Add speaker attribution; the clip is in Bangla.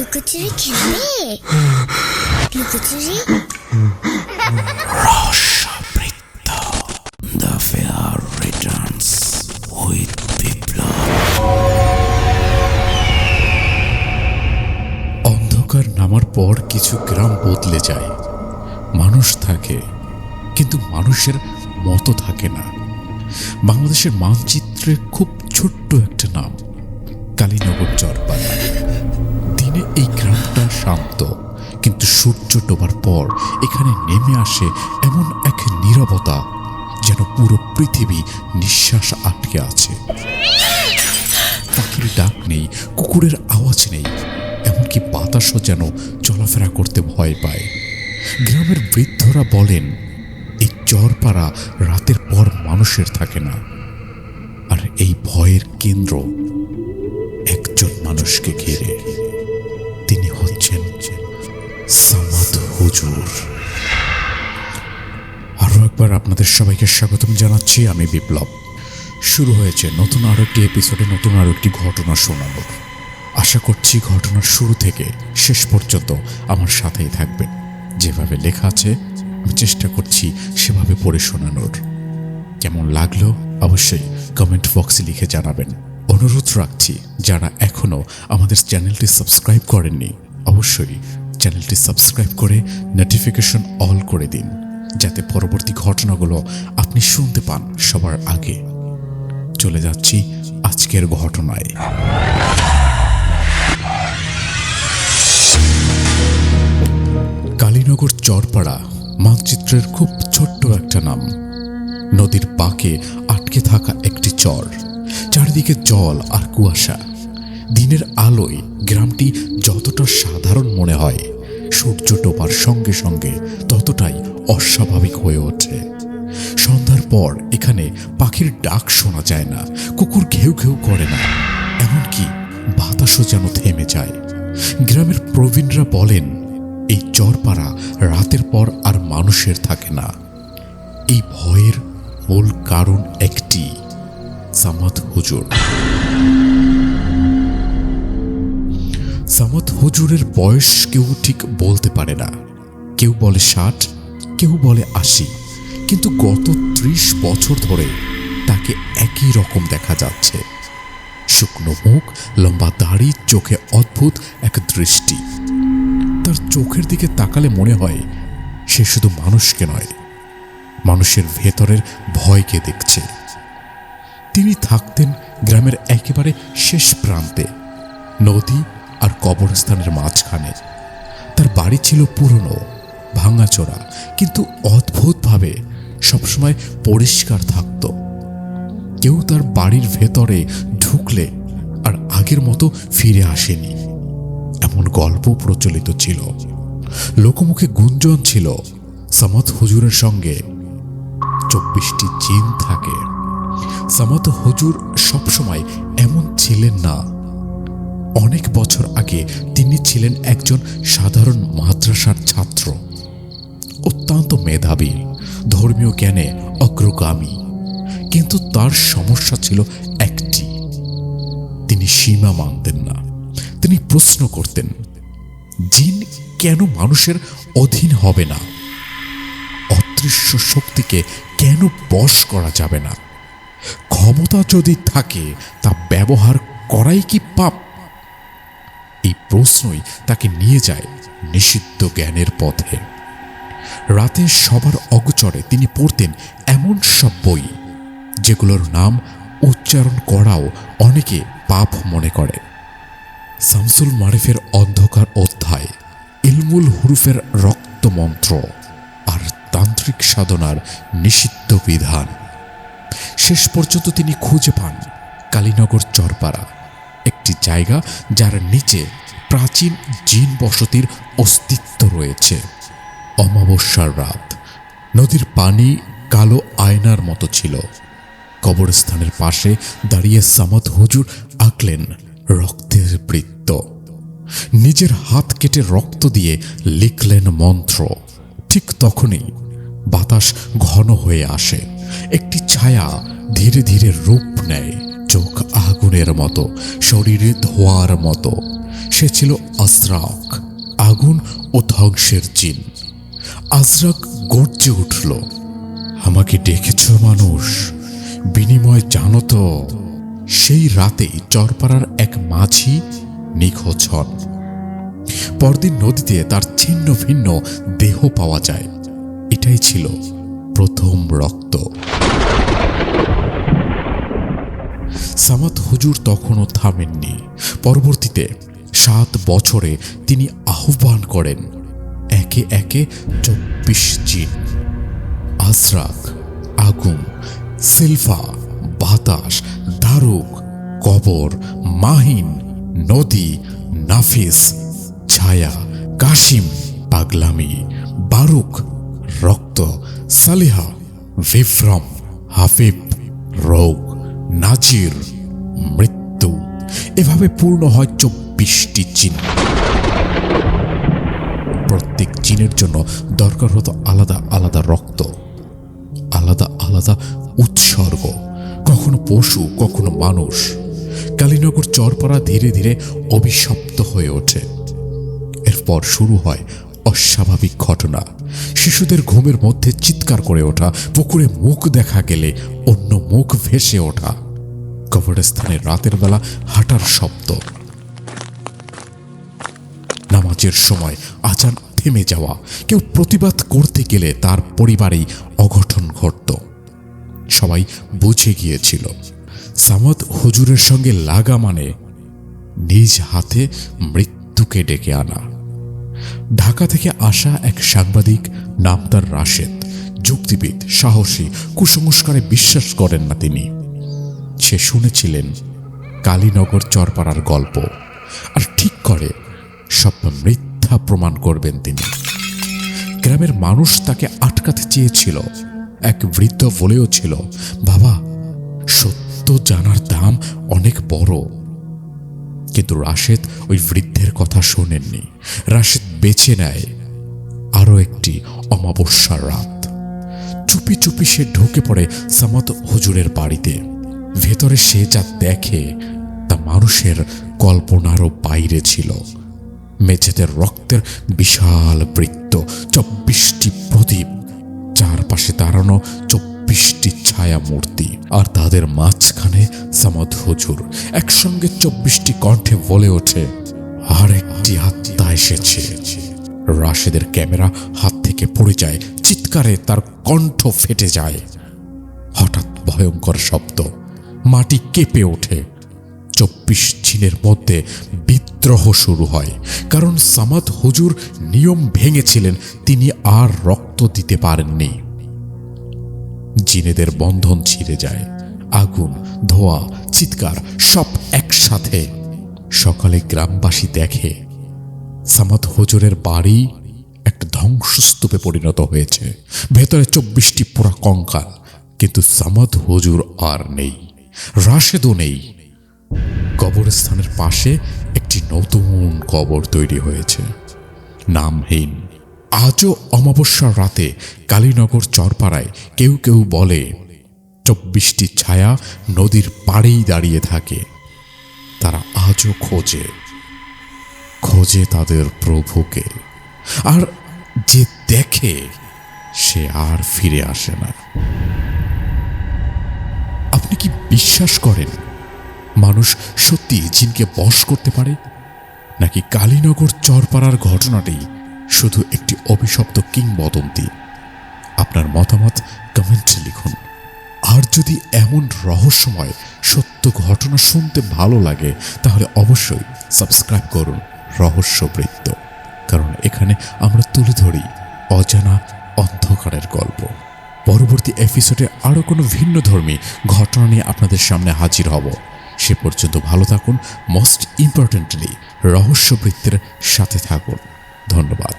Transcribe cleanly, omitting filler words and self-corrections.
Speaker 1: লুকোচুরি খেলবে? লুকোচুরি
Speaker 2: রহস্যবৃত্ত দ্য ফেয়ার রিটার্নস উইথ বিপ্লব। অন্ধকার নামার পর কিছু গ্রাম বদলে যায়। মানুষ থাকে, কিন্তু মানুষের মতো থাকে না। বাংলাদেশের মানচিত্রে খুব ছোট্ট একটা নাম, কালীনগর চরপাড়া। দিনে এই গ্রামটা শান্ত, কিন্তু সূর্য ডোবার পর এখানে নেমে আসে এমন এক নীরবতা, যেন পুরো পৃথিবী নিঃশ্বাস আটকে আছে। পাখির ডাক নেই, কুকুরের আওয়াজ নেই, এমনকি বাতাসও যেন চলাফেরা করতে ভয় পায়। গ্রামের বৃদ্ধরা বলেন, এই চরপাড়া রাতের পর মানুষের থাকে না। আর এই ভয়ের কেন্দ্র একজন মানুষকে ঘিরে। তিনি হচ্ছেন সামাদ হুজুর। আরও একবার আপনাদের সবাইকে স্বাগতম জানাচ্ছি। আমি বিপ্লব। শুরু হয়েছে নতুন আরও একটি এপিসোডে নতুন আরও একটি ঘটনা শোনানোর। আশা করছি ঘটনার শুরু থেকে শেষ পর্যন্ত আমার সাথেই থাকবেন। যেভাবে লেখা আছে আমি চেষ্টা করছি সেভাবে পড়ে শোনানোর। কেমন লাগলো অবশ্যই কমেন্ট বক্সে লিখে জানাবেন। অনুরোধ রাখছি, যারা এখনও আমাদের চ্যানেলটি সাবস্ক্রাইব করেননি অবশ্যই চ্যানেলটি সাবস্ক্রাইব করে নোটিফিকেশন অল করে দিন, যাতে পরবর্তী ঘটনাগুলো আপনি শুনতে পান সবার আগে। চলে যাচ্ছি আজকের ঘটনায়। কালীনগর চরপাড়া মানচিত্রের খুব ছোট্ট একটা নাম। নদীর পাকে আটকে থাকা একটি চর, চারিদিকে জল আর কুয়াশা। দিনের আলোয় গ্রামটি যতটা সাধারণ মনে হয়, সূর্য ডোবার সঙ্গে সঙ্গে ততটাই অস্বাভাবিক হয়ে ওঠে। সন্ধ্যার পর এখানে পাখির ডাক শোনা যায় না, কুকুর ঘেউ ঘেউ করে না, এমনকি বাতাসও যেন থেমে যায়। গ্রামের প্রবীণরা বলেন, এই চরপাড়া রাতের পর আর মানুষের থাকে না। এই ভয়ের মূল কারণ একটি, সামাদ হুজুর। সামাদ হুজুরের বয়স কেউ ঠিক বলতে পারে না। কেউ বলে 60, কেউ বলে 80, কিন্তু গত 30 বছর ধরে তাকে একই রকম দেখা যাচ্ছে। শুকনো মুখ, লম্বা দাড়ি, চোখে অদ্ভুত এক দৃষ্টি। তার চোখের দিকে তাকালে মনে হয় সে শুধু মানুষকে নয়, মানুষের ভেতরের ভয়কে দেখছে। তিনি থাকতেন গ্রামের একেবারে শেষ প্রান্তে, নদী আর কবরস্থানের মাঝখানে। তার বাড়ি ছিল পুরনো, ভাঙাচোরা, কিন্তু অদ্ভুতভাবে সবসময় পরিষ্কার থাকত। কেউ তার বাড়ির ভেতরে ঢুকলে আর আগের মতো ফিরে আসেনি, এমন গল্প প্রচলিত ছিল। লোকমুখে গুঞ্জন ছিল, সামাদ হুজুরের সঙ্গে 24টি জিন থাকে। সামাদ হুজুর সবসময় এমন ছিলেন না। অনেক বছর আগে তিনি ছিলেন একজন সাধারণ মাদ্রাসার ছাত্র, অত্যন্ত মেধাবী, ধর্মীয় জ্ঞানে অগ্রগামী। কিন্তু তার সমস্যা ছিল একটি, তিনি সীমা মানতেন না। তিনি প্রশ্ন করতেন, জিন কেন মানুষের অধীন হবে না? অদৃশ্য শক্তিকে কেন বশ করা যাবে না? ক্ষমতা যদি থাকে তা ব্যবহার করাই কি পাপ? এই প্রশ্নই তাকে নিয়ে যায় নিষিদ্ধ জ্ঞানের পথে। রাতে সবার অগোচরে তিনি পড়তেন এমন সব বই যেগুলোর নাম উচ্চারণ করাও অনেকে পাপ মনে করে। শামসুল মারিফের অন্ধকার অধ্যায়, ইলমুল হুরুফের রক্ত মন্ত্র, আর তান্ত্রিক সাধনার নিষিদ্ধ বিধান। শেষ পর্যন্ত তিনি খুঁজে পান কালীনগর চরপাড়া, একটি জায়গা যার নিচে প্রাচীন জিন বসতির অস্তিত্ব রয়েছে। অমাবস্যার রাত, নদীর পানি কালো আয়নার মতো ছিল। কবরস্থানের পাশে দাঁড়িয়ে সামাদ হুজুর আঁকলেন রক্তের বৃত্ত। নিজের হাত কেটে রক্ত দিয়ে লিখলেন মন্ত্র। ঠিক তখনই বাতাস ঘন হয়ে আসে, একটি ছায়া ধীরে ধীরে রূপ নেয়, চোখ আগুনের মতো, শরীরে ধোঁয়ার মতো। সে ছিল আজরাক, আগুন ও ধ্বংসের জিন। আজরাক গর্জে উঠল, আমাকে ডেকেছ মানুষ, বিনিময় জানো তো? সেই রাতেই চরপাড়ার এক মাঝি নিখোঁজ হন। পরদিন নদীতে তার ছিন্ন ভিন্ন দেহ পাওয়া যায়। এটাই ছিল প্রথম রক্ত। সামাদ হুজুর তখনও থামেননি। পরবর্তীতে 7 বছরে তিনি আহ্বান করেন একে একে 24 জিন। আজরাক, আগুন, সিলফা, বাতাস, দারুক, কবর, মাহিন, নদী, নাফিস, ছায়া, কাশিম, পাগলামি, বারুক, রক্ত, সালিহা, বিভ্রম, হাফিব, রোগ, নাজির, মৃত্যু। এভাবে পূর্ণ হয় 24টি জিন। প্রত্যেক জিনের জন্য দরকার হতো আলাদা আলাদা রক্ত, আলাদা আলাদা উৎসর্গ, কখনো পশু, কখনো মানুষ। কালীনগর চরপাড়া ধীরে ধীরে অভিশপ্ত হয়ে ওঠে। এরপর শুরু হয় অস্বাভাবিক ঘটনা। শিশুদের ঘুমের মধ্যে চিৎকার করে ওঠা, পুকুরে মুখ দেখা গেলে অন্য মুখ ভেসে ওঠা, কবরস্থানে রাতের বেলা হাঁটার শব্দ, নামাজের সময় আজান থেমে যাওয়া, কেউ প্রতিবাদ করতে গেলে তার পরিবারেই অঘটন ঘটত। সবাই বুঝে গিয়েছিল সামাদ হুজুরের সঙ্গে লাগা মানে নিজ হাতে মৃত্যুকে ডেকে আনা। ঢাকা থেকে আসা এক সাংবাদিক, নাম তার রাশেদ, যুক্তিবিদ, সাহসী, কুসংস্কারে বিশ্বাস করেন না তিনি। সে শুনেছিলেন কালীনগর চরপাড়ার গল্প, আর ঠিক করে সব মিথ্যা প্রমাণ করবেন তিনি। গ্রামের মানুষ তাকে আটকাতে চেয়েছিল। এক বৃদ্ধ বলেও ছিল, বাবা, সত্য জানার দাম অনেক বড়। কিন্তু রাশেদ ওই বৃদ্ধের কথা শোনেননি। রাশেদ বেছে নেয় আরো একটি অমাবস্যার রাত। চুপি চুপি সে ঢুকে পড়ে সামাদ হুজুরের বাড়িতে। ভেতরে সে যা দেখে তা মানুষের কল্পনারও বাইরে ছিল। মেঝেতে রক্তের বিশাল বৃত্ত, 24টি প্রদীপ, চারপাশে দাঁড়ানো 24টি ছায়া মূর্তি, আর তাদের মাঝখানে সামাদ হুজুর। একসঙ্গে 24টি কণ্ঠে বলে ওঠে, আর একটি আত্মা এসেছে। রাশেদের ক্যামেরা হাত থেকে পড়ে যায়, চিৎকারে তার কণ্ঠ ফেটে যায়। হঠাৎ ভয়ঙ্কর শব্দ, মাটি কেঁপে ওঠে। 24 জিনের মধ্যে বিদ্রোহ শুরু হয়, কারণ সামাদ হুজুর নিয়ম ভেঙেছিলেন। তিনি আর রক্ত দিতে পারেননি। জিনেদের বন্ধন ছিঁড়ে যায়। আগুন, ধোঁয়া, চিৎকার সব একসাথে। সকালে গ্রামবাসী দেখে সামাদ হুজুরের বাড়ি একটা ধ্বংসস্তূপে পরিণত হয়েছে। ভেতরে 24টি পোড়া কঙ্কাল, কিন্তু সামাদ হুজুর আর নেই, রাশেদও নেই। কবরস্থানের পাশে একটি নতুন কবর তৈরি হয়েছে, নামহীন। আজও অমাবস্যার রাতে কালীনগর চরপাড়ায় কেউ কেউ বলে 24টি ছায়া নদীর পাড়েই দাঁড়িয়ে থাকে। তারা আজও খোঁজে খোঁজে তাদের প্রভুকে, আর যে দেখে সে আর ফিরে আসে না। আপনি কি বিশ্বাস করেন মানুষ সত্যি জিনকে বশ করতে পারে, নাকি কালীনগর চরপাড়ার ঘটনাটি শুধু একটি অভিশপ্ত কিংবদন্তি? আপনার মতামত কমেন্টে লিখুন। আর যদি এমন রহস্যময় সত্য ঘটনা শুনতে ভালো লাগে, তাহলে অবশ্যই সাবস্ক্রাইব করুন রহস্যবৃত্ত, কারণ এখানে আমরা তুলে ধরি অজানা অন্ধকারের গল্প। পরবর্তী এপিসোডে আরও কোনো ভিন্নধর্মী ঘটনা নিয়ে আপনাদের সামনে হাজির হব। সে পর্যন্ত ভালো থাকুন, মোস্ট ইম্পর্টেন্টলি রহস্যবৃত্তের সাথে থাকুন। ধন্যবাদ।